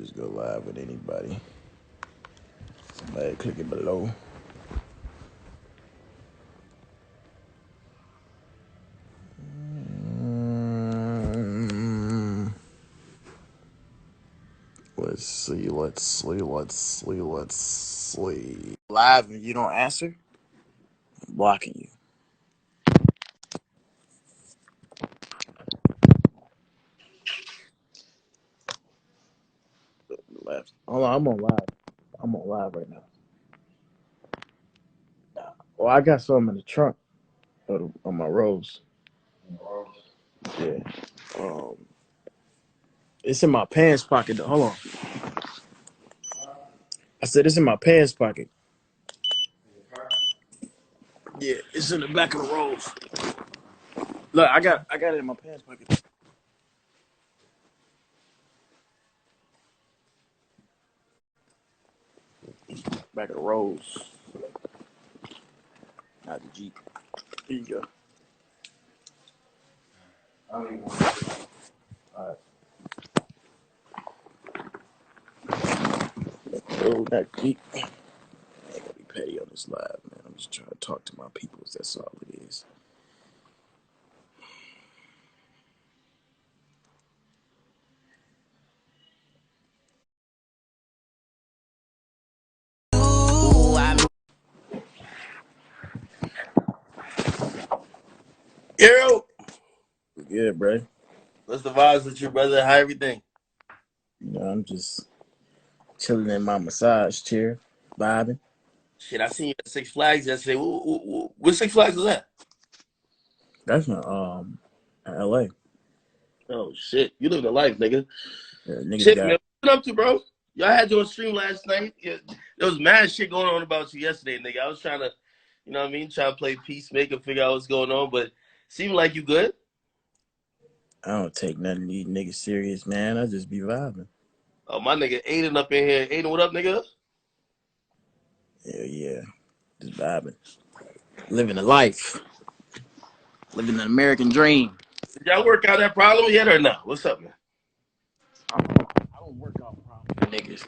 just go live with anybody. Somebody click it below. Let's see. Live and you don't answer, I'm blocking you. Left. Hold on, I'm on live. I'm on live right now. Well, I got some in the trunk on my rose. Yeah. Um, it's in my pants pocket. Hold on. I said it's in my pants pocket. Yeah, it's in the back of the rose. Look, I got it in my pants pocket. Back of the rose. Not the Jeep. Here you go. I don't even want to. All right. Oh, that Jeep. I ain't gonna be petty on this live, man. I'm just trying to talk to my peoples. That's all it is. Yo, Yeah, bro. what's the vibes with you, brother? How everything? I'm just chilling in my massage chair, vibing. Shit, I seen you at Six Flags yesterday. What Six Flags was that? That's not LA. Oh shit, you living a life, nigga. Yeah, niggas Shit, got man, what up to, bro? Y'all had you on stream last night. Yeah, there was mad shit going on about you yesterday, nigga. I was trying to, you know what I mean, try to play peacemaker, figure out what's going on, but seemed like you good. I don't take none of these niggas serious, man. I just be vibing. Oh, my nigga Aiden up in here. Aiden, what up, nigga? Hell yeah. Just vibing. Living a life. Living an American dream. Did y'all work out that problem yet or no? What's up, man? I don't work out problems with niggas.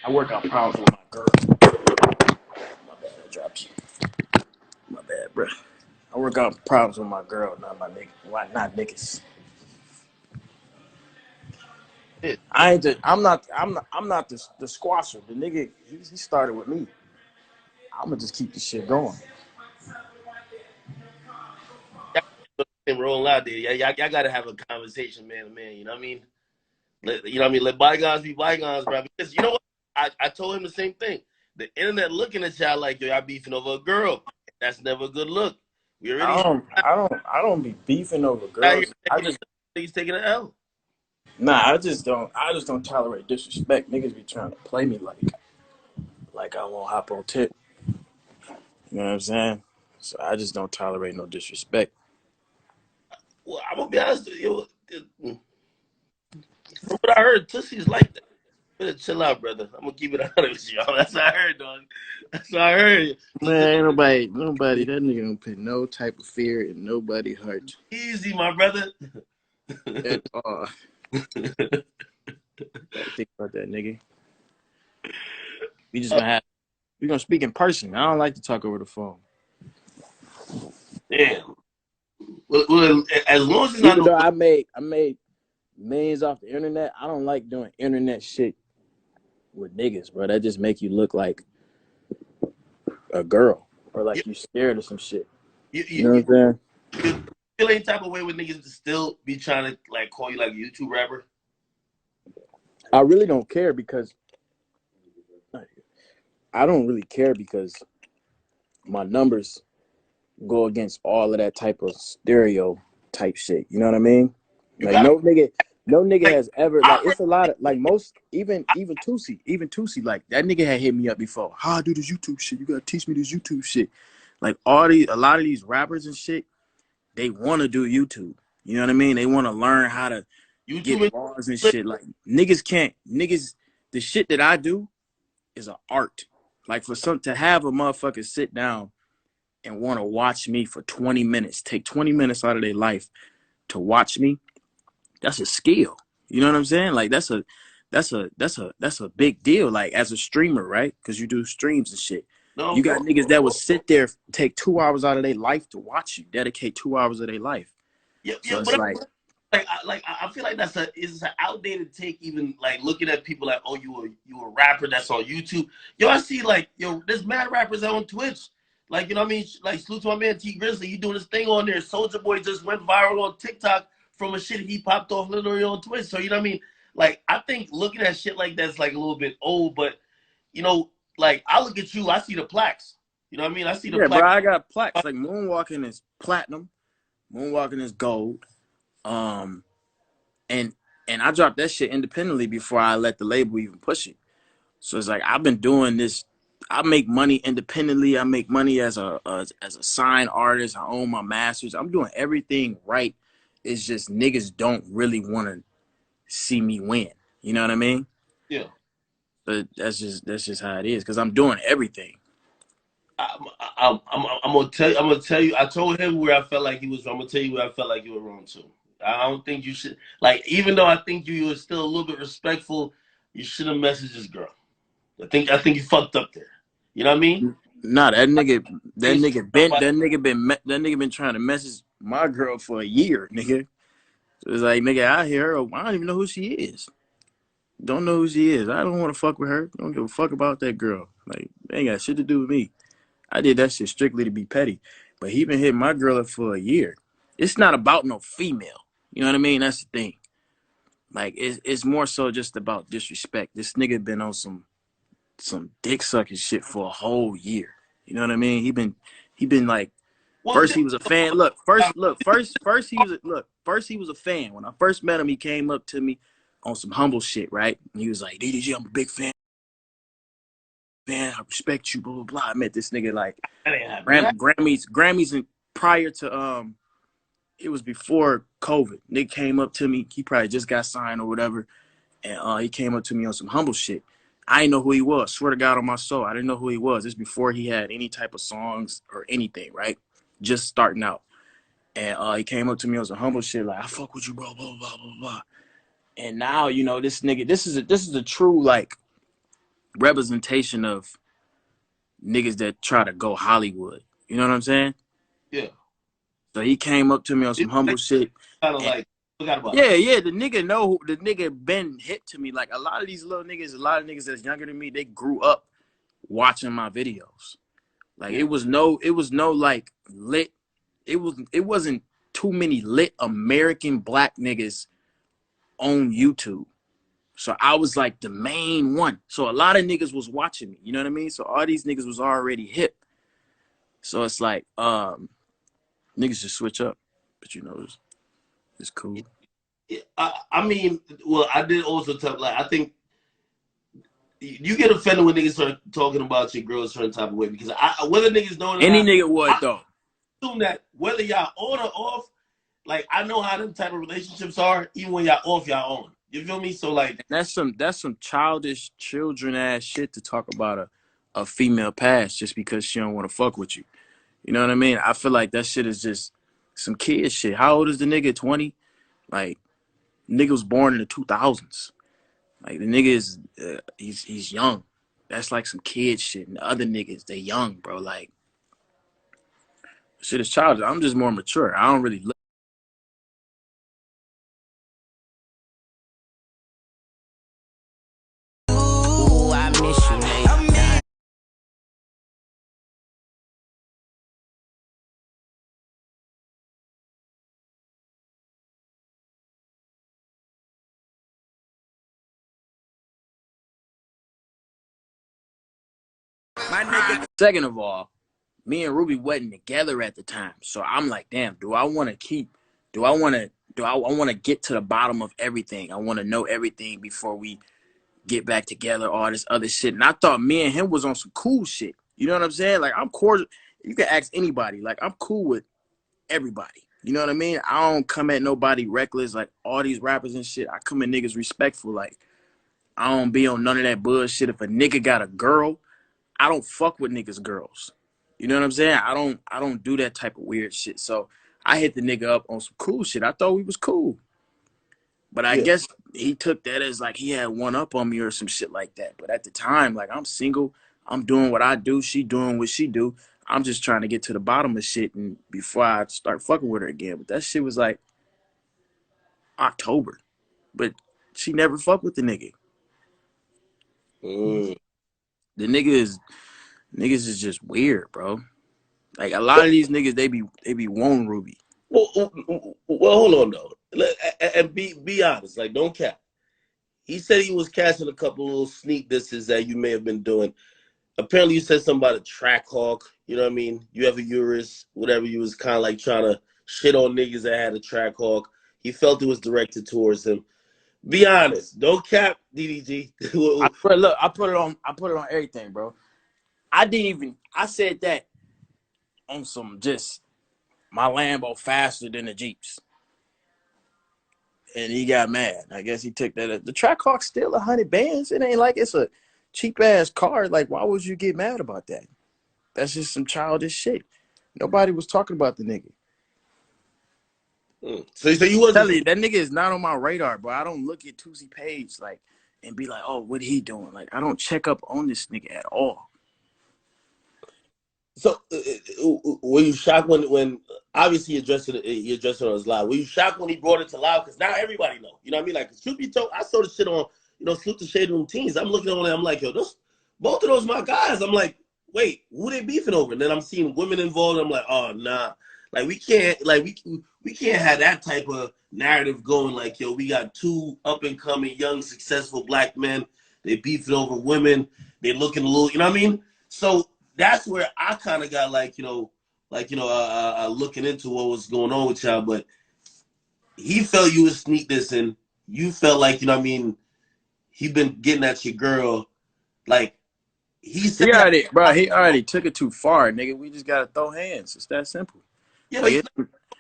I work out problems with my girl. My bad, I dropped you. My bad, bro. I work out problems with my girl, not my nigga. Why not niggas? Shit. I'm not the squasher. The nigga, he started with me. I'm gonna just keep the shit going. Rolling out there. Y'all gotta have a conversation, man to man. You know what I mean? You know what I mean? Let bygones be bygones, bro. Because you know what? I told him the same thing. The internet looking at y'all like, yo, y'all beefing over a girl. That's never a good look. We already I don't be beefing over out here girls. I taking just he's taking an L. I just don't tolerate disrespect. Niggas be trying to play me like I won't hop on tip. You know what I'm saying? So I just don't tolerate no disrespect. Well, I'm gonna be honest with you. From what I heard, Toosie's like that. Better chill out, brother. I'm gonna keep it honest with you. That's what I heard, dog. That's what I heard. So just Man, nobody, that nigga don't put no type of fear in nobody's heart easy, my brother. at all. Gotta think about that, nigga. We gonna speak in person. I don't like to talk over the phone. Damn. Well, as long as it's not Even no. though I made millions off the internet, I don't like doing internet shit with niggas, bro. That just make you look like a girl or You, like you scared of some shit. you, You you, know what I'm saying? you feel any type of way with niggas to still be trying to like call you like a YouTube rapper? I really don't care because I don't really care because my numbers go against all of that type of stereo type shit. You know what I mean? You Like got no nigga like has ever like I it's a lot of like most even Toosii like that nigga had hit me up before. How I do this YouTube shit? You gotta teach me this YouTube shit. Like a lot of these rappers and shit, they want to do YouTube. You know what I mean? They want to learn how to get YouTube laws and shit. Like niggas. The shit that I do is an art. Like for some to have a motherfucker sit down and want to watch me for 20 minutes, take 20 minutes out of their life to watch me, that's a skill. You know what I'm saying? Like that's a big deal. Like as a streamer, right? Because you do streams and shit. No, You of got course. niggas that would sit there, take 2 hours out of their life to watch you, dedicate 2 hours of their life. Yeah, So it's but like, I feel like it's an outdated take. Even like looking at people like, oh, you a rapper that's on YouTube. Yo, I see like there's mad rappers out on Twitch. Like you know what I mean? Like salute to my man T Grizzly. He doing his thing on there. Soldier Boy just went viral on TikTok from a shit he popped off literally on Twitch. So you know what I mean? Like I think looking at shit like that's like a little bit old, but you know, like I look at you, I see the plaques. You know what I mean? I see the yeah, bro, plaques. I got plaques. Like moonwalking is platinum, moonwalking is gold. Um, and I dropped that shit independently before I let the label even push it. So it's like I've been doing this. I make money independently. I make money as a signed artist. I own my masters. I'm doing everything right. It's just niggas don't really want to see me win. You know what I mean? Yeah. But that's just how it is. Cause I'm doing everything. I'm gonna tell you. I'm gonna tell you. I told him where I felt like he was wrong. I'm gonna tell you where I felt like you were wrong too. I don't think you should. Like, even though I think you were still a little bit respectful, you should have messaged this girl. I think you fucked up there. You know what I mean? Nah, that nigga Somebody- that nigga been trying to message my girl for a year, nigga. So it's like, nigga, I hear her. I don't even know who she is. Don't know who she is. I don't want to fuck with her. Don't give a fuck about that girl. Like, they ain't got shit to do with me. I did that shit strictly to be petty. But he been hitting my girl up for a year. It's not about no female. You know what I mean? That's the thing. Like, it's more so just about disrespect. This nigga been on some dick sucking shit for a whole year. You know what I mean? He been like, well, first he was a fan. First he was a fan. When I first met him, he came up to me on some humble shit, right? And he was like, DDG, I'm a big fan. Man, I respect you, blah blah blah. I met this nigga like that ain't happening. Grammys and prior to it was before COVID. Nick came up to me. He probably just got signed or whatever. And he came up to me on some humble shit. I didn't know who he was. Swear to God on my soul. I didn't know who he was. This before he had any type of songs or anything, right? Just starting out. And he came up to me on some humble shit, like, I fuck with you, bro, blah, blah, blah, blah. And now, you know, this nigga, this is a true, like, representation of niggas that try to go Hollywood. You know what I'm saying? Yeah. So he came up to me on some humble shit. Kind of like forgot about Yeah, it. yeah, the nigga know the nigga been hip to me. Like a lot of these little niggas, a lot of niggas that's younger than me, they grew up watching my videos. Like it was no like lit. It wasn't too many lit American black niggas on YouTube. So I was like the main one. So a lot of niggas was watching me. You know what I mean? So all these niggas was already hip. So it's like niggas just switch up. But you know, it's cool. I mean, well, I did also tell like I think you get offended when niggas start talking about your girl a certain type of way because whether niggas know it or Any not, nigga would I though. assume that whether y'all on or off, like I know how them type of relationships are. Even when y'all off, y'all on. You feel me? So like That's some childish children ass shit to talk about a female past just because she don't want to fuck with you. You know what I mean? I feel like that shit is just some kid shit. How old is the nigga? 20? Like nigga was born in the 2000s. Like the nigga is he's young. That's like some kid shit. And the other niggas, they young, bro. Like shit is childish. I'm just more mature. I don't really look. Ooh, I miss you, lady. My nigga. Second of all, me and Ruby wasn't together at the time. So I'm like, damn, do I want to get to the bottom of everything? I want to know everything before we get back together, all this other shit. And I thought me and him was on some cool shit. You know what I'm saying? Like I'm cordial. You can ask anybody. Like I'm cool with everybody. You know what I mean? I don't come at nobody reckless like all these rappers and shit. I come at niggas respectful. Like I don't be on none of that bullshit. If a nigga got a girl, I don't fuck with niggas' girls. You know what I'm saying? I don't do that type of weird shit. So I hit the nigga up on some cool shit. I thought we was cool. But I Yeah. guess he took that as like he had one up on me or some shit like that. But at the time, like I'm single, I'm doing what I do, she doing what she do. I'm just trying to get to the bottom of shit and before I start fucking with her again. But that shit was like October. But she never fucked with the nigga. Mm. The niggas is just weird, bro. Like a lot of these niggas, they be wanting Ruby. Well, hold on though, and be honest. Like, don't cap. He said he was catching a couple little sneak disses that you may have been doing. Apparently, you said something about a track hawk. You know what I mean? You have a Urus, whatever. You was kind of like trying to shit on niggas that had a track hawk. He felt it was directed towards him. Be honest. Don't cap, DDG. I put it on everything, bro. I said that on some just my Lambo faster than the Jeeps. And he got mad. I guess he took that. The Trackhawk's still 100 bands. It ain't like it's a cheap ass car. Like, why would you get mad about that? That's just some childish shit. Nobody was talking about the nigga. So you wasn't. Tell you that nigga is not on my radar, bro. I don't look at Toosii page like and be like, oh, what he doing? Like, I don't check up on this nigga at all. So were you shocked when obviously you addressed it on his live? Were you shocked when he brought it to live? Because now everybody know. You know what I mean? Like, truth be told, I saw the shit on Salute the Shade Room Teens. I'm looking on it. I'm like, yo, both of those my guys. I'm like, wait, who they beefing over? And then I'm seeing women involved. I'm like, oh nah, like we can't have that type of narrative going. Like, yo, we got two up and coming young successful black men. They beefing over women. They looking a little. You know what I mean? So that's where I kind of got looking into what was going on with y'all. But he felt you was sneak this, and you felt like he been getting at your girl. Like he said, He already took it too far, nigga. We just gotta throw hands. It's that simple. Yeah, like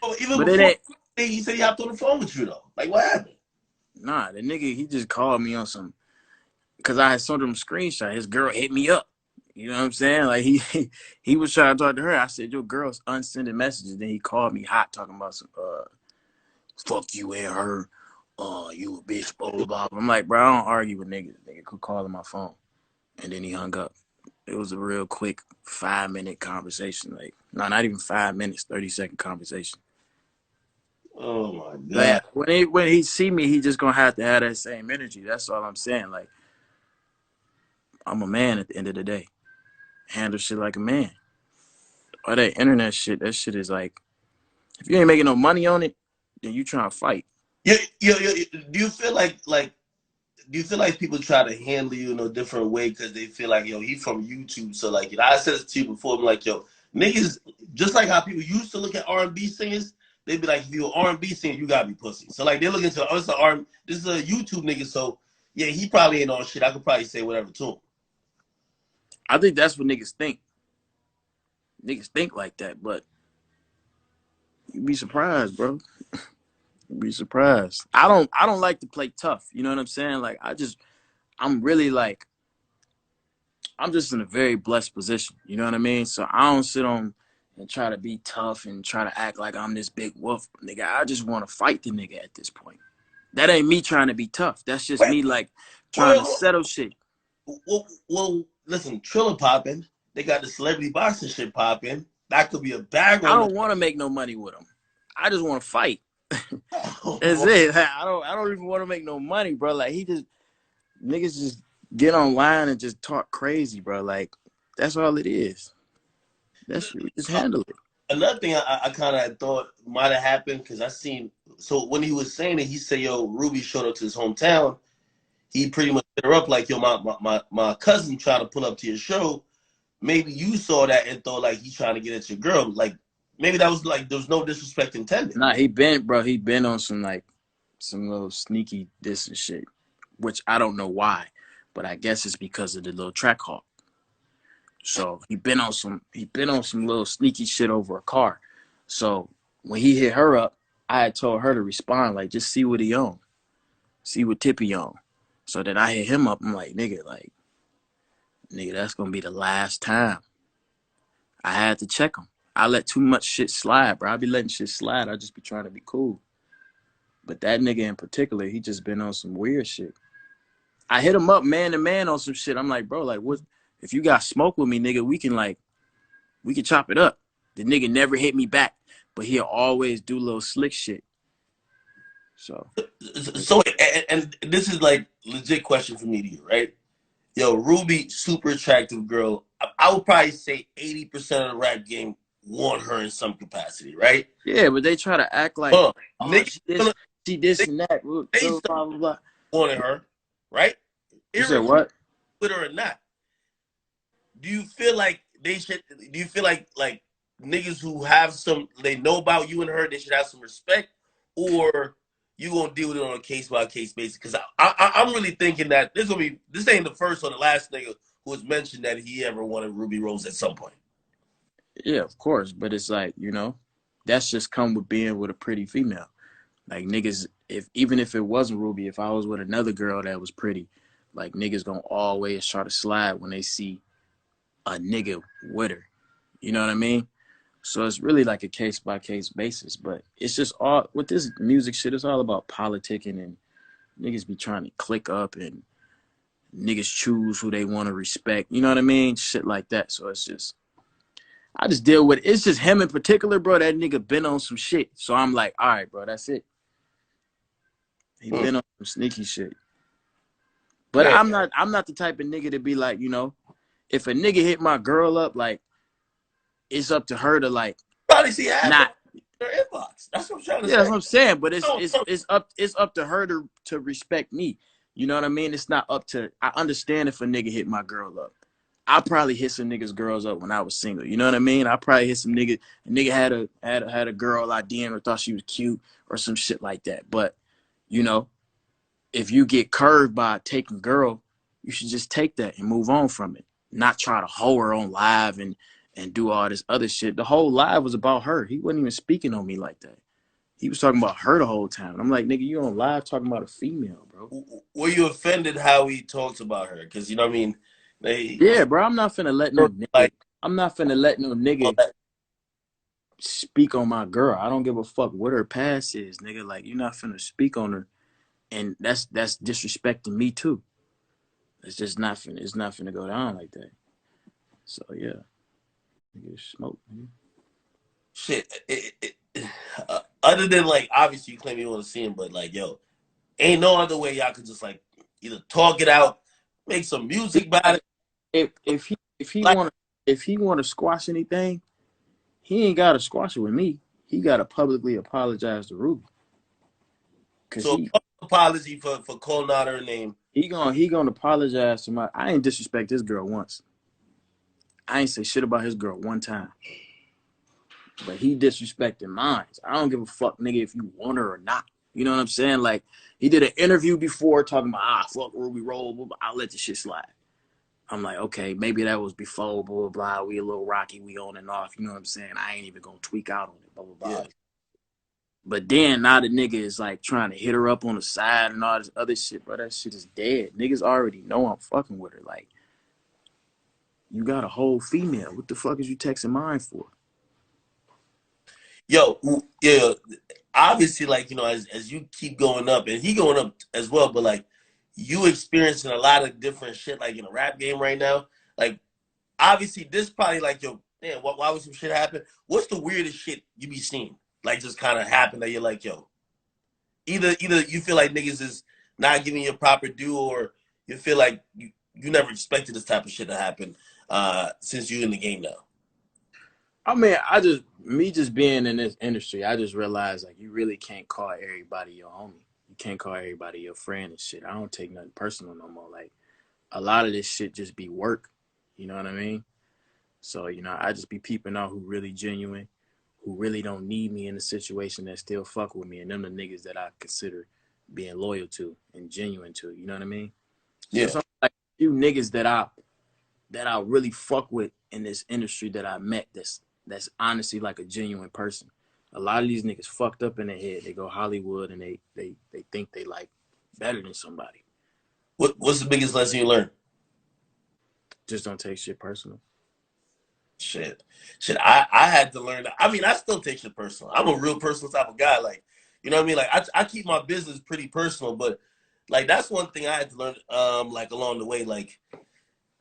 but even before he said he hopped on the phone with you though. Like what happened? Nah, the nigga he just called me on some because I had sent him a screenshot. His girl hit me up. You know what I'm saying? Like he was trying to talk to her. I said, your girl's unsending messages. Then he called me hot talking about some fuck you and her. You a bitch, blah blah blah. I'm like, bro, I don't argue with niggas. Nigga could call on my phone. And then he hung up. It was a real quick 5-minute conversation. Like, no, not even 5 minutes, 30-second conversation. Oh my god! Like, when he see me, he just gonna have to have that same energy. That's all I'm saying. Like, I'm a man at the end of the day. Handle shit like a man. All that internet shit, that shit is like, if you ain't making no money on it, then you trying to fight. Do you feel like people try to handle you in a different way because they feel like, yo, he from YouTube, so like, I said this to you before. I'm like, yo, niggas, just like how people used to look at R&B singers, they'd be like, if you're an R&B singer, you gotta be pussy. So like, they're looking to this is a YouTube nigga, so yeah, he probably ain't on shit. I could probably say whatever to him. I think that's what niggas think. Niggas think like that, but you'd be surprised, bro. You'd be surprised. I don't like to play tough. You know what I'm saying? Like, I'm really like, I'm just in a very blessed position. You know what I mean? So I don't sit on and try to be tough and try to act like I'm this big wolf, nigga. I just want to fight the nigga at this point. That ain't me trying to be tough. That's just me like trying to settle shit. Well, listen, Triller popping. They got the celebrity boxing shit popping. That could be a bag. I don't want to make no money with him. I just want to fight. That's it. I don't even want to make no money, bro. Like niggas just get online and just talk crazy, bro. Like that's all it is. That shit, we just handle it. Another thing I kind of thought might have happened because I seen so when he was saying it, he said, "Yo, Ruby showed up to his hometown." He pretty much hit her up like, "Yo, my cousin trying to pull up to your show." Maybe you saw that and thought like he's trying to get at your girl. Like maybe that was like there was no disrespect intended. Nah, he been on some like some little sneaky diss and shit, which I don't know why, but I guess it's because of the little track hawk. So he been on some little sneaky shit over a car. So when he hit her up, I had told her to respond like just see what he on, see what tip he on. So then I hit him up. I'm like nigga, that's gonna be the last time. I had to check him. I let too much shit slide, bro. I be letting shit slide. I just be trying to be cool. But that nigga in particular, he just been on some weird shit. I hit him up man to man on some shit. I'm like, bro, like, what? If you got smoke with me, nigga, we can chop it up. The nigga never hit me back, but he'll always do little slick shit. So and this is like legit question for me to you, right? Yo, Ruby, super attractive girl. I would probably say 80% of the rap game want her in some capacity, right? yeah, but they try to act like, oh, niggas she this and that, they blah, blah, blah. wanted her, right? You said what? With her or not. Do you feel like they should? Do you feel like niggas who have some, they know about you and her, they should have some respect, or you gonna deal with it on a case by case basis? Because I'm really thinking that this ain't the first or the last nigga who has mentioned that he ever wanted Ruby Rose at some point. Yeah, of course, but it's like, you know, that's just come with being with a pretty female. Like niggas, even if it wasn't Ruby, if I was with another girl that was pretty, like niggas gonna always try to slide when they see a nigga with her. You know what I mean? So it's really like a case by case basis. But it's just all with this music shit, it's all about politicking, and niggas be trying to click up and niggas choose who they want to respect. You know what I mean? Shit like that. So it's just, I just deal with it. It's just him in particular, bro. That nigga been on some shit. So I'm like, all right, bro, that's it. He been on some sneaky shit. But yeah. I'm not the type of nigga to be like, you know, if a nigga hit my girl up, like, it's up to her to like probably see not her inbox. That's what I'm trying to say. That's what I'm saying. But it's up to her to respect me. You know what I mean? It's not up to, I understand if a nigga hit my girl up. I probably hit some niggas' girls up when I was single. You know what I mean? I probably hit some nigga. A nigga had a girl I DM'd or thought she was cute or some shit like that. But you know, if you get curved by taking girl, you should just take that and move on from it. Not try to hoe her on live and do all this other shit. The whole live was about her. He wasn't even speaking on me like that. He was talking about her the whole time. I'm like, nigga, you on live talking about a female, bro. Were you offended how he talks about her? Because you know what I mean? Yeah, bro. I'm not finna let no nigga. I'm not finna let no nigga speak on my girl. I don't give a fuck what her past is, nigga. Like, you're not finna speak on her, and that's disrespecting me too. It's just not finna. It's not finna go down like that. So yeah, nigga, smoke. Nigga. Shit. Other than like, obviously you claim you want to see him, but like, yo, ain't no other way y'all could just like either talk it out, make some music about it. If he want to squash anything, he ain't gotta squash it with me. He gotta publicly apologize to Ruby. So apology for calling out her name. He gonna apologize to my. I ain't disrespect this girl once. I ain't say shit about his girl one time. But he disrespecting mine. I don't give a fuck, nigga, if you want her or not. You know what I'm saying? Like, he did an interview before talking about, fuck Ruby Rose, I'll let the shit slide. I'm like, okay, maybe that was before, blah, blah, blah. We a little rocky, we on and off. You know what I'm saying? I ain't even gonna tweak out on it, blah, blah, blah. Yeah. But then now the nigga is like trying to hit her up on the side and all this other shit, bro. That shit is dead. Niggas already know I'm fucking with her. Like, you got a whole female. What the fuck is you texting mine for? Yo, yeah, obviously, like, you know, as you keep going up, and he going up as well, but like, you experiencing a lot of different shit, like in the rap game right now. Like, obviously, this probably like, yo, man, why would some shit happen? What's the weirdest shit you be seeing? Like, just kind of happen that you're like, yo, either you feel like niggas is not giving you a proper due, or you feel like you never expected this type of shit to happen since you in the game now. I mean, me just being in this industry, I just realized like you really can't call everybody your homie. You can't call everybody your friend and shit. I don't take nothing personal no more. Like, a lot of this shit just be work. You know what I mean? So, you know, I just be peeping out who really genuine, who really don't need me in a situation that still fuck with me, and them the niggas that I consider being loyal to and genuine to. You know what I mean? Yeah. So like a few niggas that I really fuck with in this industry that I met that's honestly like a genuine person. A lot of these niggas fucked up in their head. They go Hollywood and they think they like better than somebody. What's the biggest lesson you learned? Just don't take shit personal. Shit. I had to learn that. I mean, I still take shit personal. I'm a real personal type of guy. Like, You know what I mean? Like I keep my business pretty personal, but like that's one thing I had to learn like along the way. Like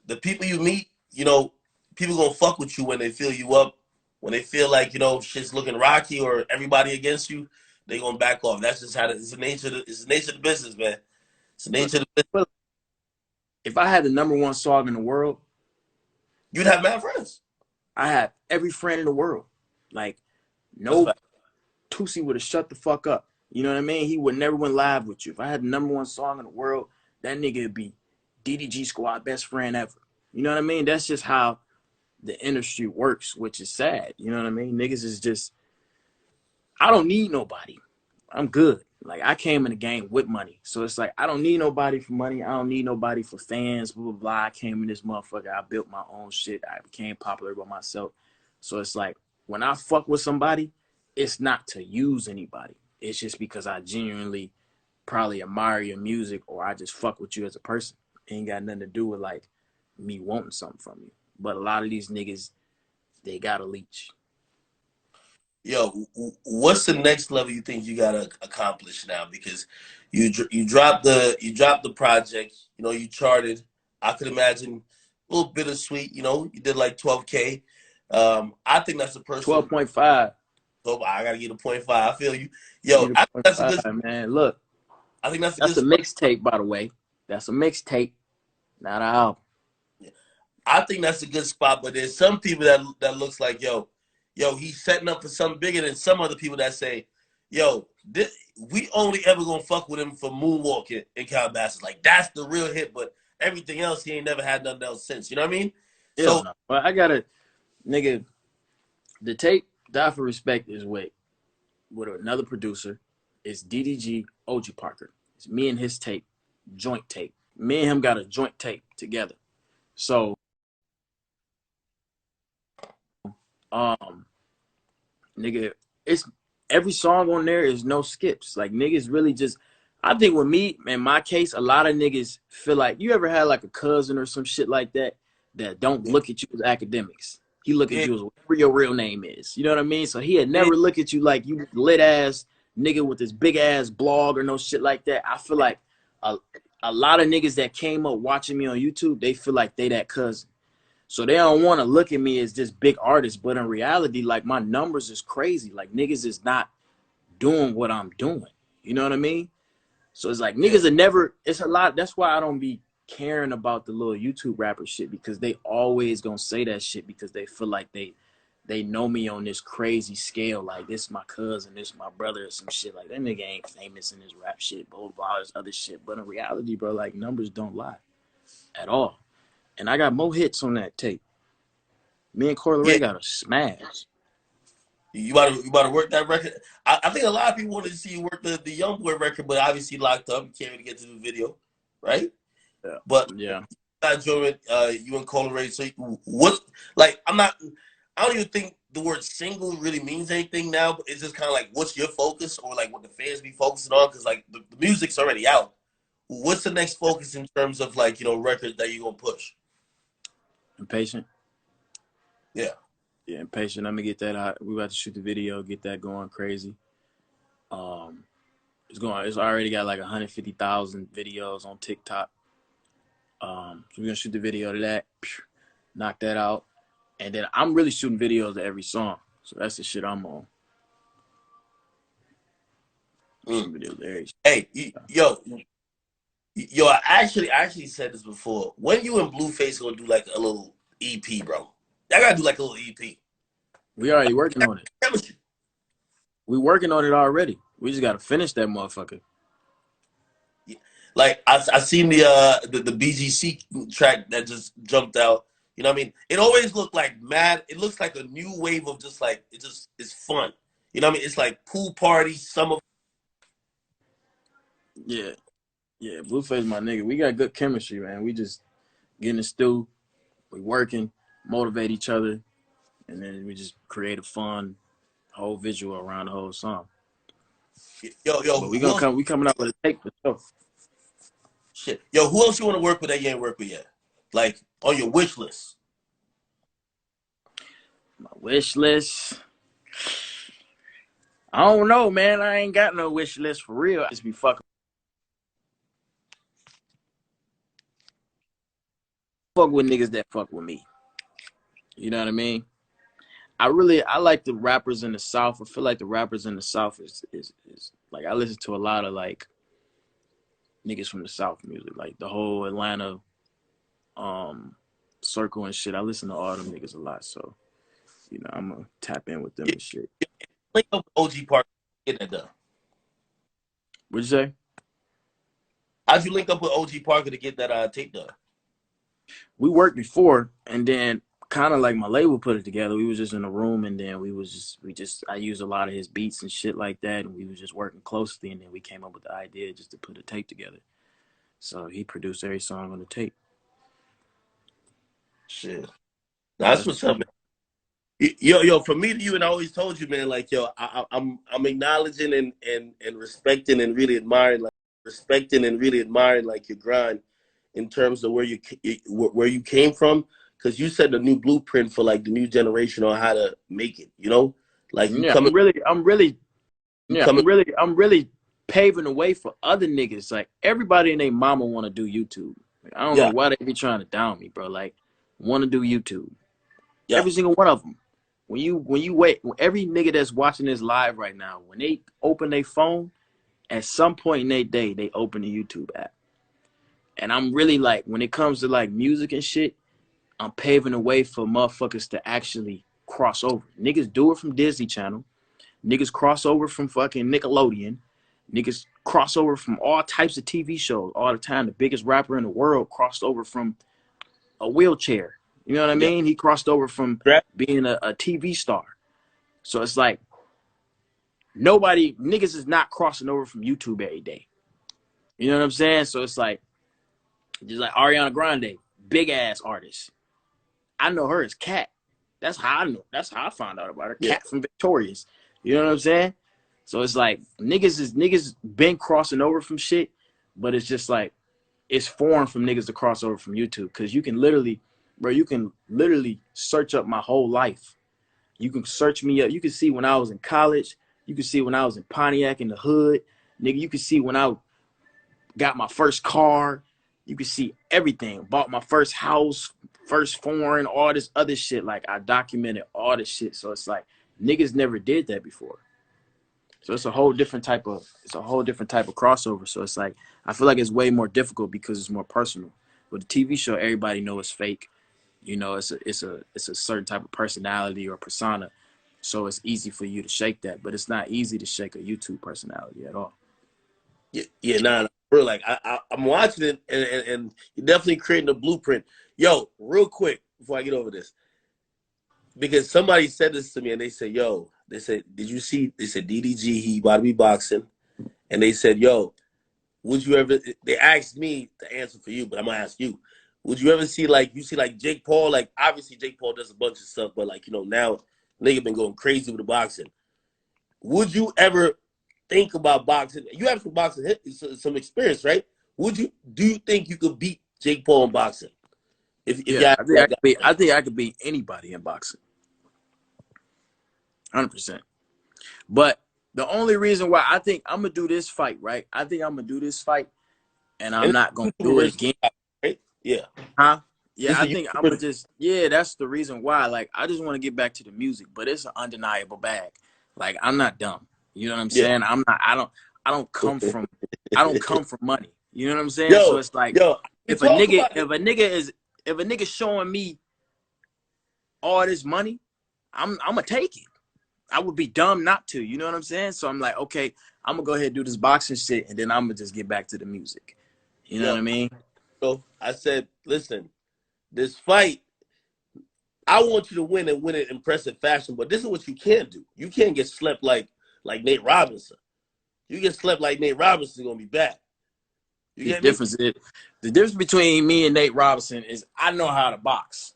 the people you meet, you know, people gonna fuck with you when they feel you up. When they feel like, you know, shit's looking rocky or everybody against you, they gonna back off. That's just it's the nature it's the nature of the business, man. It's the But, nature of the business. but if I had the #1 song in the world, You'd have mad friends. I have every friend in the world. Like, That's a no fact. Toosii would have shut the fuck up. You know what I mean? He would never went live with you. If I had the #1 song in the world, that nigga would be DDG squad best friend ever. You know what I mean? That's just how the industry works, which is sad. You know what I mean? Niggas is just, I don't need nobody. I'm good. Like, I came in the game with money. So it's like, I don't need nobody for money. I don't need nobody for fans, blah, blah, blah. I came in this motherfucker. I built my own shit. I became popular by myself. So it's like, when I fuck with somebody, it's not to use anybody. It's just because I genuinely probably admire your music or I just fuck with you as a person. It ain't got nothing to do with like me wanting something from you. But a lot of these niggas, they got a leech. Yo, what's the next level you think you gotta accomplish now? Because you dropped the project. You know, you charted. I could imagine a little bittersweet. You know, you did like 12K. I think that's a personal. 12.5. So I gotta get a .5. I feel you. I Yo, get a I think point that's a good. five, man. Look, I think that's a that's good a spot. mixtape, by the way. That's a mixtape, not an album. I think that's a good spot. But there's some people that looks like yo, he's setting up for something bigger than some other people that say, yo, we only ever gonna fuck with him for Moonwalk in Calabasas. Like that's the real hit, but everything else he ain't never had nothing else since. You know what I mean? Hell So no. But I got to, nigga, the tape, Die for Respect, is with another producer. It's DDG, OG Parker. It's me and his tape, joint tape. Me and him got a joint tape together. So, um, nigga, it's every song on there is no skips. Like niggas really just, I think with me, in my case, a lot of niggas feel like, you ever had like a cousin or some shit like that don't yeah, look at you as academics. He look at yeah, you as whatever your real name is. You know what I mean? So he'd yeah. never look at you like you lit ass nigga with this big ass blog or no shit like that. I feel like a, a lot of niggas that came up watching me on YouTube, they feel like they that cousin. So they don't want to look at me as this big artist, but in reality, like my numbers is crazy. Like niggas is not doing what I'm doing. You know what I mean? So it's like Yeah. niggas are never. It's a lot. That's why I don't be caring about the little YouTube rapper shit because they always gonna say that shit because they feel like they know me on this crazy scale. Like this my cousin, this my brother, or some shit. Like that nigga ain't famous in this rap shit, blah blah blah, this other shit. But in reality, bro, like numbers don't lie at all. And I got more hits on that tape. Me and Corey Yeah. Ray got a smash. You about to work that record. I think a lot of people wanted to see you work the Young Boy record, but obviously locked up. You can't really get to the video, right? Yeah. But Yeah. not joining you and Colin Ray. So what? Like I'm not. I don't even think the word single really means anything now. But it's just kind of like what's your focus or like what the fans be focusing on because like the music's already out. What's the next focus in terms of like records that you're gonna push? Impatient. Yeah. Yeah, impatient. I'm gonna get that out. We about to shoot the video, get that going crazy. It's already got like 150,000 videos on TikTok. So we're gonna shoot the video to that, knock that out, and then I'm really shooting videos to every song. So that's the shit I'm on. Mm. Shooting videos to every. Hey, yo, I actually said this before. When you and Blueface gonna do like a little EP, bro? I gotta do like a little EP. We already working on it. Chemistry. We working on it already. We just gotta finish that motherfucker. Like I seen the BGC track that just jumped out. You know what I mean? It always looked like mad. It looks like a new wave of just like it's fun. You know what I mean? It's like pool party, summer. Yeah, yeah. Blueface, my nigga. We got good chemistry, man. We just getting the stew. We working, motivate each other, and then we just create a fun whole visual around the whole song. Yo, But we who gonna else? come. We coming out with a tape for sure. Shit, yo, who else you want to work with that you ain't worked with yet? Like on your wish list. My wish list. I don't know, man. I ain't got no wish list for real. I just be fuck with niggas that fuck with me. You know what I mean? I like the rappers in the South. I feel like the rappers in the South is like I listen to a lot of like niggas from the South music, like the whole Atlanta circle and shit. I listen to all them niggas a lot, so you know I'm gonna tap in with them Yeah, and shit. link up with OG Park. Get that done. What'd you say? How'd you link up with OG Parker to get that tape done? We worked before, and then kind of like my label put it together. We was just in a room, and then I used a lot of his beats and shit like that, and we was just working closely, and then we came up with the idea just to put a tape together. So he produced every song on the tape. Shit, So that's that's what's up, man. Yo, from me to you, and I always told you, man, like, yo, I'm acknowledging and respecting and really admiring, like your grind in terms of where you came from, because you set a new blueprint for like the new generation on how to make it. You know, like yeah. you coming, I'm really paving the way for other niggas. Like everybody and their mama want to do YouTube. Like, I don't know yeah, why they be trying to down me, bro. Like want to do YouTube. yeah, Every single one of them. When you wait, every nigga that's watching this live right now, when they open their phone, at some point in their day, they open the YouTube app. And I'm really like, when it comes to like music and shit, I'm paving the way for motherfuckers to actually cross over. Niggas do it from Disney Channel. Niggas cross over from fucking Nickelodeon. Niggas cross over from all types of TV shows all the time. The biggest rapper in the world crossed over from a wheelchair. You know what I yeah, mean? He crossed over from yeah, being a TV star. So it's like niggas is not crossing over from YouTube every day. You know what I'm saying? So it's like, just like Ariana Grande, big ass artist. I know her as Cat. That's how I know. That's how I found out about her. yeah, Cat from Victorious. You know what I'm saying? So it's like niggas been crossing over from shit, but it's just like it's foreign from niggas to cross over from YouTube because you can literally search up my whole life. You can search me up. You can see when I was in college. You can see when I was in Pontiac in the hood. Nigga, you can see when I got my first car. You can see everything. Bought my first house, first foreign, all this other shit. Like I documented all this shit. So it's like niggas never did that before. So it's a whole different type of crossover. So it's like I feel like it's way more difficult because it's more personal. With a TV show, everybody knows it's fake. You know, it's a certain type of personality or persona. So it's easy for you to shake that, but it's not easy to shake a YouTube personality at all. yeah. Nah, bro. Like I'm watching it, and you're definitely creating a blueprint. Yo, real quick before I get over this, because somebody said this to me, and they said, "Yo," they said, "Did you see?" They said, "DDG, he about to be boxing," and they said, "Yo, would you ever?" They asked me to answer for you, but I'm gonna ask you. Would you ever see like Jake Paul? Like obviously Jake Paul does a bunch of stuff, but like now nigga been going crazy with the boxing. Would you ever think about boxing? You have some boxing some experience, right? Do you think you could beat Jake Paul in boxing? If Yeah, you had that guy, I think I could beat anybody in boxing, 100%. But the only reason why I think I'm gonna do this fight, right? I think I'm gonna do this fight, and I'm and not gonna YouTuber do it versus again, right? Yeah. huh? Yeah, This I is think I'm gonna YouTuber. just that's the reason why. Like, I just want to get back to the music, but it's an undeniable bag. Like, I'm not dumb. You know what I'm Yeah. saying? I'm not. I don't come from. I don't come from money. You know what I'm saying? So yo, it's like yo, we if a talk nigga about it. if a nigga showing me all this money, I'm gonna take it. I would be dumb not to. You know what I'm saying? So I'm like, okay, I'm gonna go ahead and do this boxing shit, and then I'm gonna just get back to the music. You know what Yo, I mean? I said, listen, this fight, I want you to win and win it in impressive fashion, but this is what you can't do. You can't get slept like Nate Robinson. You get slept like Nate Robinson, gonna be bad. You The get me? difference is the difference between me and Nate Robinson is I know how to box.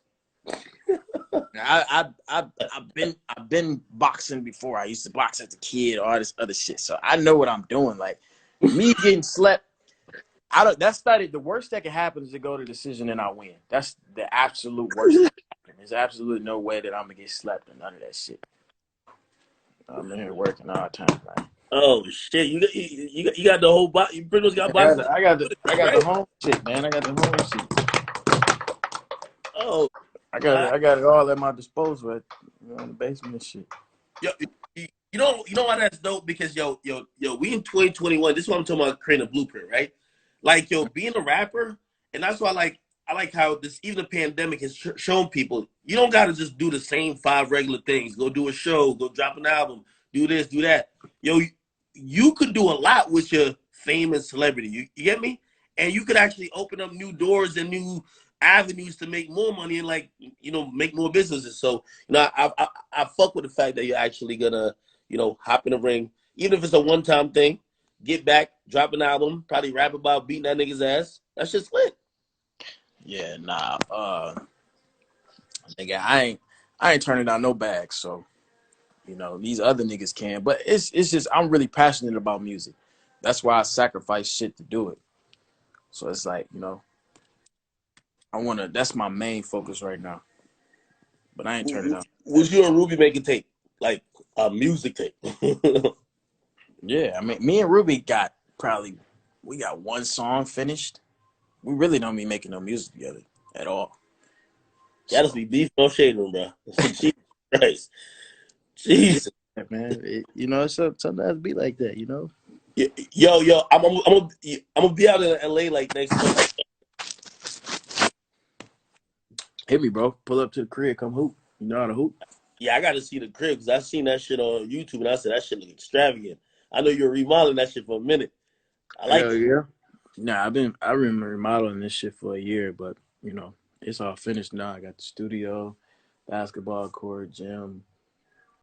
I've been boxing before. I used to box as a kid, all this other shit. So I know what I'm doing. Like me getting slept, I don't. That's not it. The worst that can happen is to go to decision and I win. That's the absolute worst that can happen. There's absolutely no way that I'm gonna get slept or none of that shit. I'm in here working all the time, man. Oh shit! You got the whole body. You pretty much got body for I got right? the home shit, man. I got the home shit. Oh, I got it all at my disposal in the basement and shit. yo, you know why that's dope? Because yo, we in 2021. This is what I'm talking about, creating a blueprint, right? Like yo, being a rapper, and that's why I like how this even the pandemic has shown people you don't got to just do the same 5 regular things. Go do a show, go drop an album, do this, do that. Yo, you could do a lot with your fame and celebrity. You get me? And you could actually open up new doors and new avenues to make more money and like make more businesses. So I fuck with the fact that you're actually gonna hop in the ring, even if it's a one-time thing. Get back, drop an album, probably rap about beating that nigga's ass. That's just lit. Yeah, nah. Nigga, I ain't turning down no bags, so these other niggas can. But it's just I'm really passionate about music. That's why I sacrifice shit to do it. So it's like, that's my main focus right now. But I ain't turning down. Was you and Ruby making tape? Like a music tape? Yeah, I mean, me and Ruby we got one song finished. We really don't be making no music together at all. That must be beef, no shade room, bro. Jesus Christ. Jesus. Yeah, man, it's sometimes be like that, Yo, I'm gonna be out in LA like next month. Hit me, bro. Pull up to the crib, come hoop. You know how to hoop? Yeah, I got to see the crib because I seen that shit on YouTube and I said that shit look extravagant. I know you're remodeling that shit for a minute. I like Hell it. yeah. Nah, I've been remodeling this shit for a year, but it's all finished now. I got the studio, basketball court, gym,